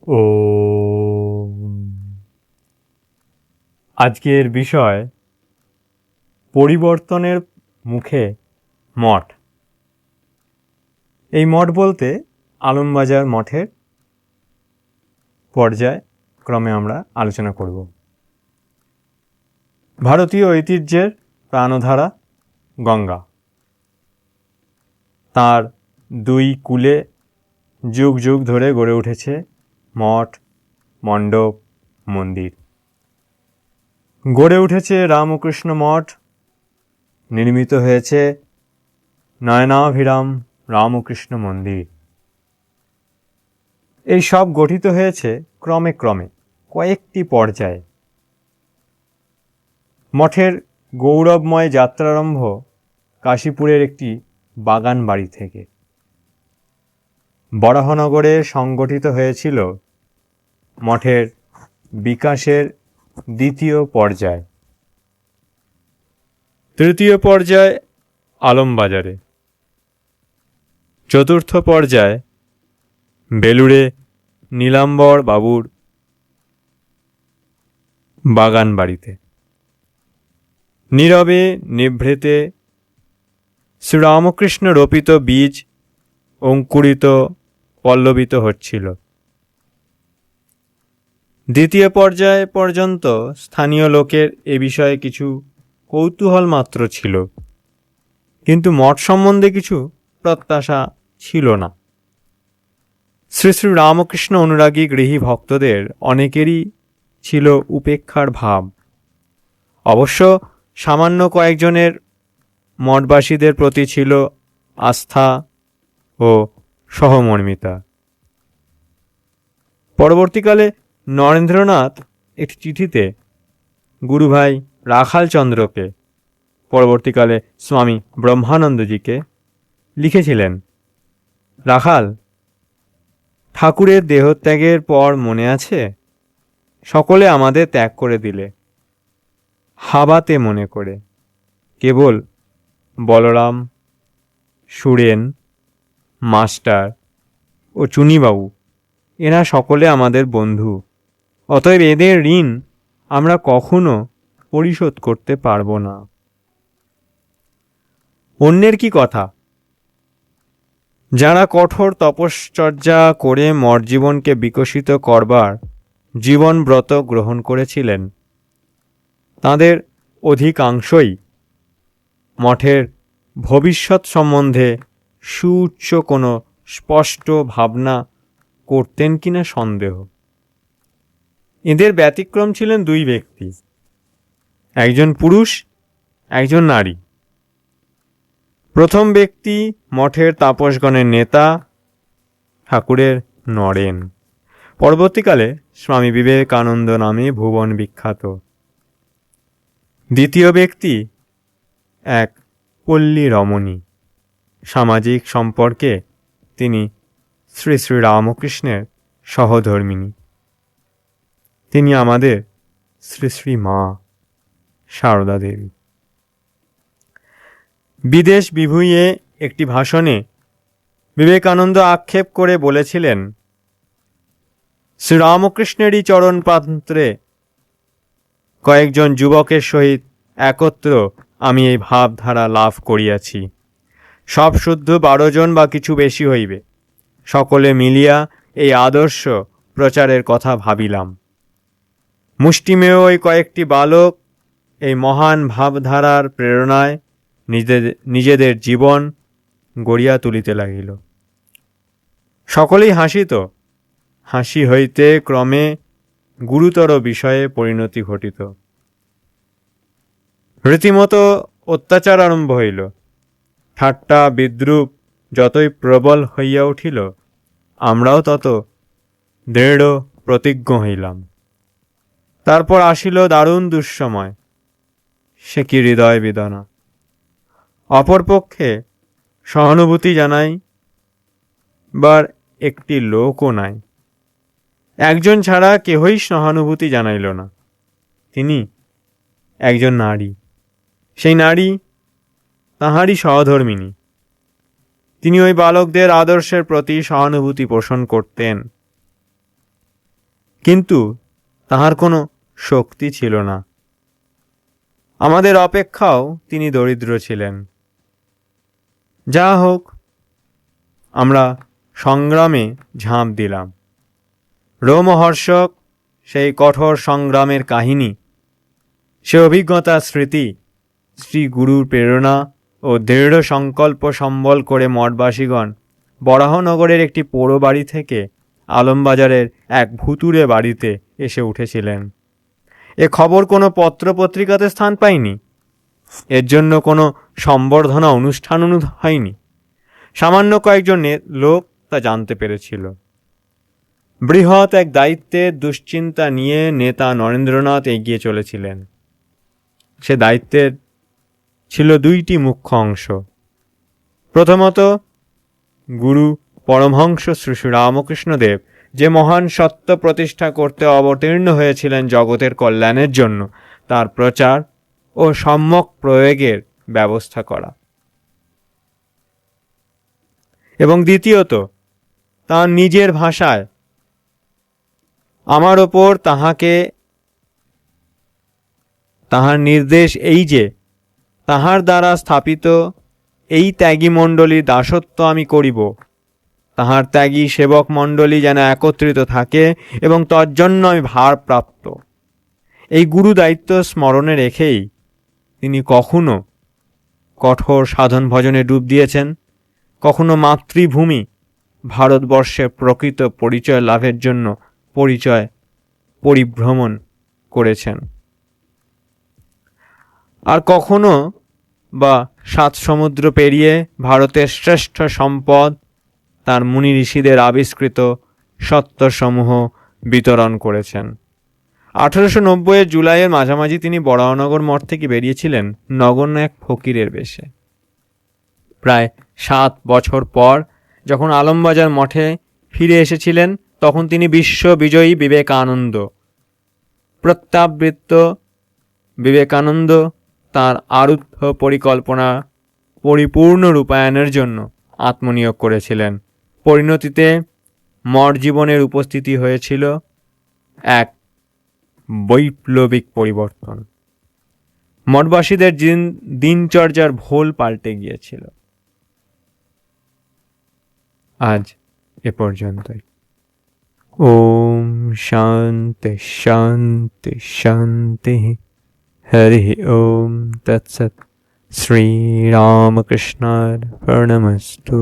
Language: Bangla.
ও আজকের বিষয় পরিবর্তনের মুখে মঠ। এই মঠ বলতে আলমবাজার মঠের পর্যায় ক্রমে আমরা আলোচনা করব। ভারতীয় ঐতিহ্যের প্রাণধারা গঙ্গা, তার দুই কূলে যুগ যুগ ধরে গড়ে উঠেছে মঠ, মণ্ডপ, মন্দির। গড়ে উঠেছে রামকৃষ্ণ মঠ, নির্মিত হয়েছে নয়নাভিরাম রামকৃষ্ণ মন্দির। এই সব গঠিত হয়েছে ক্রমে ক্রমে কয়েকটি পর্যায়ে। মঠের গৌরবময় যাত্রারম্ভ কাশীপুরের একটি বাগান বাড়ি থেকে। বরাহনগরে সংগঠিত হয়েছিল মঠের বিকাশের দ্বিতীয় পর্যায়। তৃতীয় পর্যায় আলমবাজারে। চতুর্থ পর্যায় বেলুড়ে নীলাম্বর বাবুর বাগান বাড়িতে। নীরবে নিভৃতে শ্রীরামকৃষ্ণ রোপিত বীজ অঙ্কুরিত পল্লবিত হচ্ছিল। দ্বিতীয় পর্যায় পর্যন্ত স্থানীয় লোকের এ বিষয়ে কিছু কৌতূহল মাত্র ছিল, কিন্তু মঠ সম্বন্ধে কিছু প্রত্যাশা ছিল না। শ্রী শ্রী রামকৃষ্ণ অনুরাগী গৃহী ভক্তদের অনেকেরই ছিল উপেক্ষার ভাব। অবশ্য সামান্য কয়েকজনের মঠবাসীদের প্রতি ছিল আস্থা ও সহমর্মিতা। পরবর্তীকালে নরেন্দ্রনাথ একটি চিঠিতে গুরুভাই রাখাল চন্দ্রকে, পরবর্তীকালে স্বামী ব্রহ্মানন্দজিকে লিখেছিলেন, রাখাল, ঠাকুরের দেহত্যাগের পর মনে আছে, সকলে আমাদের ত্যাগ করে দিলে, হাবাতে মনে করে। কেবল বলরাম, সুরেন, মাস্টার ও চুনিবাবু এরা সকলে আমাদের বন্ধু। অতএব এদের ঋণ আমরা কখনো পরিশোধ করতে পারব না। অন্যের কি কথা? যারা কঠোর তপশ্চর্যা করে মঠ জীবনকে বিকশিত করবার জীবনব্রত গ্রহণ করেছিলেন, তাদের অধিকাংশই মঠের ভবিষ্যৎ সম্বন্ধে সুউচ্চ কোনো স্পষ্ট ভাবনা করতেন কিনা সন্দেহ। এদের ব্যতিক্রম ছিলেন দুই ব্যক্তি, একজন পুরুষ, একজন নারী। প্রথম ব্যক্তি মঠের তাপসগণের নেতা ঠাকুরের নরেন, পরবর্তীকালে স্বামী বিবেকানন্দ নামে ভুবন বিখ্যাত। দ্বিতীয় ব্যক্তি এক পল্লী রমণী। সামাজিক সম্পর্কে তিনি শ্রী শ্রী রামকৃষ্ণের সহধর্মিণী। তিনি আমাদের শ্রী শ্রী মা সারদা দেবী। বিদেশ বিভূঁইয়ে একটি ভাষণে বিবেকানন্দ আক্ষেপ করে বলেছিলেন, শ্রীরামকৃষ্ণেরই চরণ প্রান্তে কয়েকজন যুবকের সহিত একত্র আমি এই ভাবধারা লাভ করিয়াছি। সব শুদ্ধ 12 জন বা কিছু বেশি হইবে। সকলে মিলিয়া এই আদর্শ প্রচারের কথা ভাবিলাম। মুষ্টিমেয় ওই কয়েকটি বালক এই মহান ভাবধারার প্রেরণায় নিজেদের জীবন গড়িয়া তুলিতে লাগিল। সকলেই হাসিত। হাসি হইতে ক্রমে গুরুতর বিষয়ে পরিণতি ঘটিত। রীতিমতো অত্যাচার আরম্ভ হইল। ঠাট্টা বিদ্রুপ যতই প্রবল হইয়া উঠিল, আমরাও তত দৃঢ় প্রতিজ্ঞ হইলাম। তারপর আসিল দারুণ দুঃসময়। সে কি হৃদয় বেদনা! অপরপক্ষে সহানুভূতি জানাইবার একটি লোকও নাই। একজন ছাড়া কেহই সহানুভূতি জানাইল না। তিনি একজন নারী। সেই নারী তাহারই সহধর্মিণী। তিনি ওই বালকদের আদর্শের প্রতি সহানুভূতি পোষণ করতেন। কিন্তু তাহার কোনো শক্তি ছিল না। আমাদের অপেক্ষাও তিনি দরিদ্র ছিলেন। যা হোক, আমরা সংগ্রামে ঝাঁপ দিলাম। রোমহর্ষক সেই কঠোর সংগ্রামের কাহিনী, সে অভিজ্ঞতার স্মৃতি, শ্রী গুরুর প্রেরণা ও দৃঢ় সংকল্প সম্বল করে মঠবাসীগণ বরাহনগরের একটি পোড়ো বাড়ি থেকে আলমবাজারের এক ভুতুড়ে বাড়িতে এসে উঠেছিলেন। এ খবর কোনো পত্রপত্রিকাতে স্থান পায়নি। এর জন্য কোনো সম্বর্ধনা অনুষ্ঠান হয়নি। সামান্য কয়েকজন লোক তা জানতে পেরেছিল। বৃহৎ এক দায়িত্বের দুশ্চিন্তা নিয়ে নেতা নরেন্দ্রনাথ এগিয়ে চলেছিলেন। সে দায়িত্বের ছিল দুইটি মুখ্য অংশ। প্রথমত, গুরু পরমহংস শ্রী শ্রী রামকৃষ্ণদেব যে মহান সত্য প্রতিষ্ঠা করতে অবতীর্ণ হয়েছিলেন জগতের কল্যাণের জন্য, তার প্রচার ও সম্যক প্রয়োগের ব্যবস্থা করা। এবং দ্বিতীয়ত, তাঁর নিজের ভাষায় আমার ওপর তাহার নির্দেশ এই যে, তাহার দ্বারা স্থাপিত এই ত্যাগী মণ্ডলীর দাসত্ব আমি করিব। তাহার ত্যাগী সেবক মণ্ডলী যেন একত্রিত থাকে এবং তজ্জন্য আমি ভারপ্রাপ্ত। এই গুরু দায়িত্ব স্মরণে রেখেই তিনি কখনো কঠোর সাধন ভজনে ডুব দিয়েছেন, কখনো মাতৃভূমি ভারতবর্ষের প্রকৃত পরিচয় লাভের জন্য পরিভ্রমণ করেছেন, আর কখনো বা 7 সমুদ্র পেরিয়ে ভারতের শ্রেষ্ঠ সম্পদ তার মুনি ঋষিদের আবিষ্কৃত সত্যসমূহ বিতরণ করেছেন। 1890 জুলাইয়ের মাঝামাঝি তিনি বরাহনগর মঠ থেকে বেরিয়েছিলেন নগণ্য এক ফকিরের বেশে। প্রায় 7 বছর পর যখন আলমবাজার মঠে ফিরে এসেছিলেন, তখন তিনি বিশ্ববিজয়ী বিবেকানন্দ, প্রত্যাবৃত্ত বিবেকানন্দ তাঁর আরুদ্ধ পরিকল্পনা পরিপূর্ণ রূপায়ণের জন্য আত্মনিয়োগ করেছিলেন। পরিণতিতে মঠ জীবনের উপস্থিতি হয়েছিল এক বৈপ্লবিক পরিবর্তন। মঠবাসীদের দিনচর্যার ভোল পাল্টে গিয়েছিল। আজ এ পর্যন্তই। ওম শান্তি শান্তি শান্তি। হরি ওম তৎসৎ। শ্রী রামকৃষ্ণায় প্রণমস্তু।